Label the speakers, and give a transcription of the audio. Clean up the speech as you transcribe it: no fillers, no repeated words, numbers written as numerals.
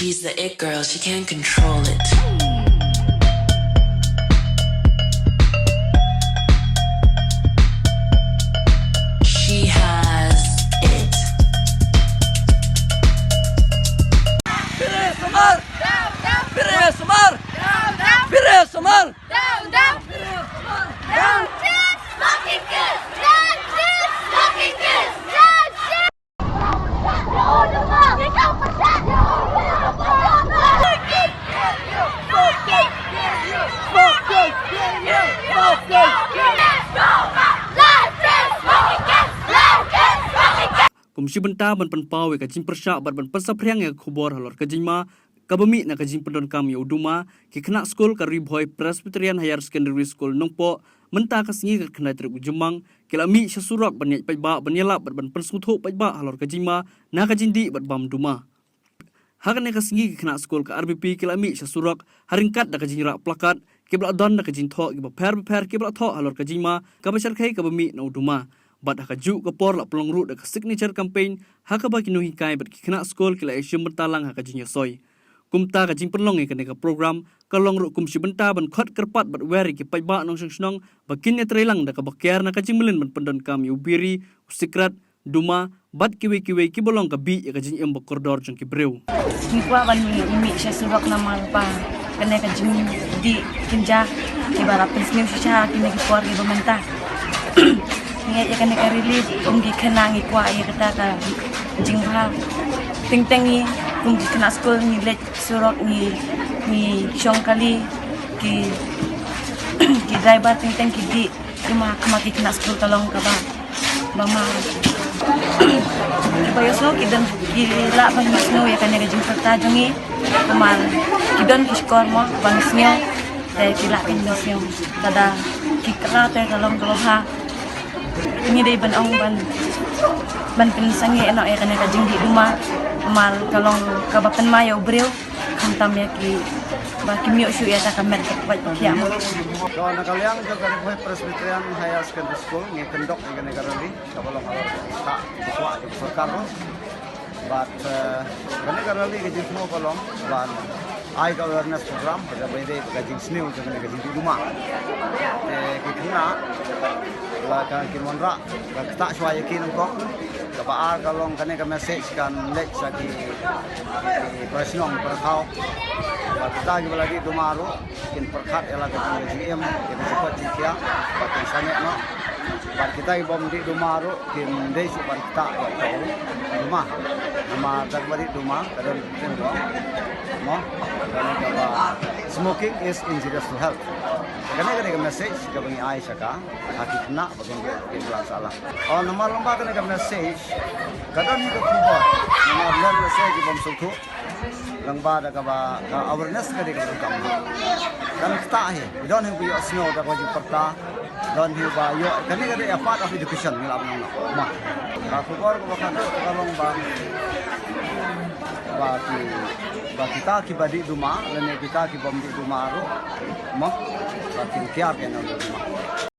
Speaker 1: She's the it girl, she can't control it. She has it.
Speaker 2: Pire Samar! Pire Samar! Pire Samar!
Speaker 3: Smoking kids! Justice! Smoking kids! Justice!
Speaker 2: Komisi Benta ban penpawe kajing persyak ban pensapriang yang kubor halor kajing ma kabami na kajing pendon kami uduma ki kena skol ka Riboy Presbyterian Higher Secondary School nongpo menta kasingi ka kena truk jemang kilami syasurak banyak paiba banyalap ban pensutho paiba halor kajing ma na kajing di ban bam duma hakan ne kasingi ka kena skol ka RBP kilami syasurak haringkat da kajing rak plakat kibla don da kajing tho ki per kibla tho halor kajing ma kabashar khai kabami na uduma Bat haka juk ke por la pelong rut dek signature campaign haka baki nuhi kai bat kena skol kila Asian bertalang haka jinya soy. Kumta ka jing penlong ke neka program kalong rut kumsi benta ban khot kerpat bat weri ki pai ba nong snong bakin ne trelang dak bakiar na ka jing melin ban pendon kam ubiri usikrat duma bat kiwe ki bolong ka bi ka jing em bakordor jong ki breu.
Speaker 4: Ni kwa ban mi sya surak na malpa kena ka jing di kinja ki bara pensni sya kena ki por ki bamenta. Ngai ya kan relief umgi kenangi kwa ya kata ka jingha ting tengi umgi kena school ni let surok ni syong kali ki driver ting teng ki di cuma kemaki kena school tolong ka ba mama ki bayo so ki dan ki la ban masno ya kan jing perta jongi kemal ki don ki skor mo ban snyo te ki la kin snyo tada ki kena te tolong ha ini day ban ong ban pinsangi eno ay kanina jing di duma mal kalong kabakan mayo breu kantam ya ki ba kimyo shu ya ta kamer ka pat kya mo
Speaker 5: so nakaliang jo kan Riboy Presbyterian Higher Secondary School ngi kendok ngi negara ri kabalong alor ta dikwa di perkara but negara ri ke jismo kolong ban ai ka awareness program pada bende ka jing sniu jo kan jing di duma ke kena la kan kimonra ka ta shwa yakin ko ka ba kalong kane ka message kan lek saki prasinong perkhau ba kita gi lagi dumaru kin perkhat ela ka GM ke cepat cikia ba kan sanek no ba kita gi bom di dumaru kin dei si ba kita rumah rumah tak bari rumah kadon do mo dan ka smoking is injurious to health Kena message ke bagi Aisyah ka, hati kena bagian dia salah. Oh nama lomba kena message, kadang ni ke kubur, nama message di bom suku, lomba ada kaba awareness ke dia kamu. Dan kita we don't have to snow dah wajib perta, don't have yo, kena part of education ni lah mah. Kubur ke bakan tu kalau lomba, kita kibadi rumah, dan kita kibom di rumah ro, mah. Batin kiap yang ada rumah.